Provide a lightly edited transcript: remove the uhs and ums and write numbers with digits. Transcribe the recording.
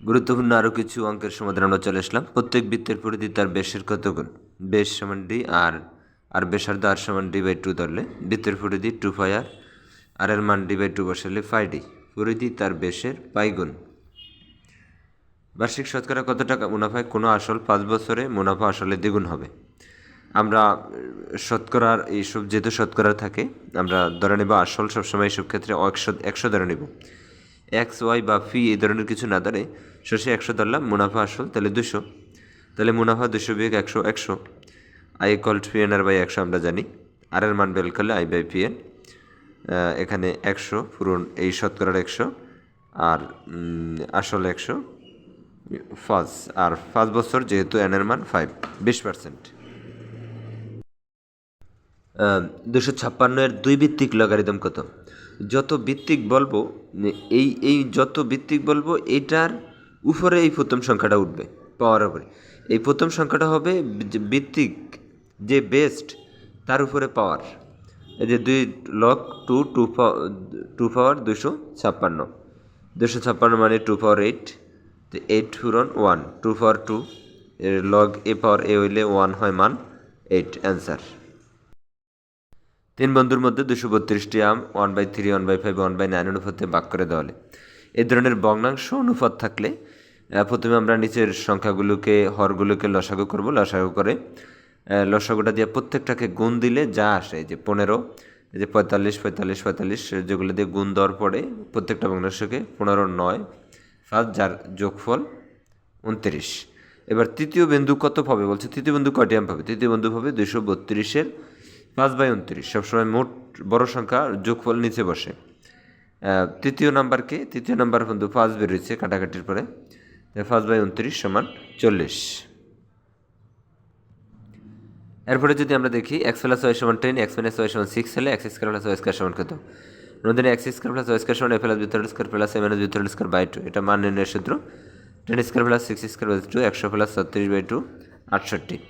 গুরুত্বপূর্ণ আরও কিছু অঙ্কের সমাধান আমরা চলে আসলাম। প্রত্যেক বৃত্তের পরিধি তার ব্যাসের কত গুণ? বেস সমান ডি আর ব্যাসার্ধ আর সমান ডি বাই টু ধরলে বৃত্তের পরিধি 2 পাই আর এর মান ডি বাই টু বসালে ফাই ডি। পরিধি তার ব্যাসের পাই গুণ। বার্ষিক শতকরা কত টাকা মুনাফায় কোনো আসল 5 বছরে মুনাফা আসলে দ্বিগুণ হবে? আমরা শতকরার এইসব যেহেতু শতকরা থাকে আমরা ধরে নেব আসল সবসময় এইসব ক্ষেত্রে 100 ধরে নেব। এক্স ওয়াই বা ফি এই ধরনের কিছু না ধরে শেষে 100 ধরলাম, মুনাফা আসল তাহলে 200, তাহলে মুনাফা 200 বিয়োগ 100 I equal to P N R by 100 আমরা জানি। আর এর মান বের করলে আই বাই পি এন, এখানে 100 পূরণ এই শতকরার 100 আর আসল 100 আর 5 বছর যেহেতু এন এর মান 20%। 256 এর 2 ভিত্তিক লগারিদম কত? যত ভিত্তিক বলবো এই যত ভিত্তিক বলবো এটার উপরে এই প্রথম সংখ্যাটা উঠবে পাওয়ার উপরে। এই প্রথম সংখ্যাটা হবে ভিত্তিক যে বেস্ট তার উপরে পাওয়ার। এই যে 2 লগ 2 পাওয়ার 256 মানে 2 পাওয়ার 8, তো 8 পূরণ 1 2 পাওয়ার 2 এর লগ এ পাওয়ার এ হইলে 1 হয় মান 8 অ্যান্সার। 3 বন্ধুর মধ্যে 232টি আম 1/3 1/5 1/9 অনুপাতে ভাগ করে দেওয়া হলে এই ধরনের ভগ্নাংশ অনুপাত থাকলে প্রথমে আমরা নিচের সংখ্যাগুলোকে হরগুলোকে লসাগু করব। লসাগু করে লসাগুটা দিয়ে প্রত্যেকটাকে গুণ দিলে যা আসে যে 15, এই যে 45 45 45 যেগুলো দিয়ে গুণ দেওয়ার পরে প্রত্যেকটা ভগ্নাংশকে 15 9 5 যার যোগফল 29। এবার তৃতীয় বিন্দু কত পাবে বলছে? তৃতীয় বিন্দু কয়টি আম পাবে? তৃতীয় বিন্দু পাবে 232-এর 5/29। সবসময় মোট বড় সংখ্যা যোগফল নিচে বসে। তৃতীয় নাম্বার বন্ধু 5 বেরিয়েছে কাটাকাটির পরে, 5/29 সমান 40। এরপরে যদি আমরা দেখি এক্স প্লাস ওয়াই সমান 10 এক্স মাইনাস ওয়াই সমান 6 হলে x square plus y square সমান কত? আমাদের x square plus y square সমান a plus b whole square plus a minus b whole square by 2। এটা মান নির্ণয়ের সূত্র 10 square plus 6 square by 2 100 plus 36/2 68।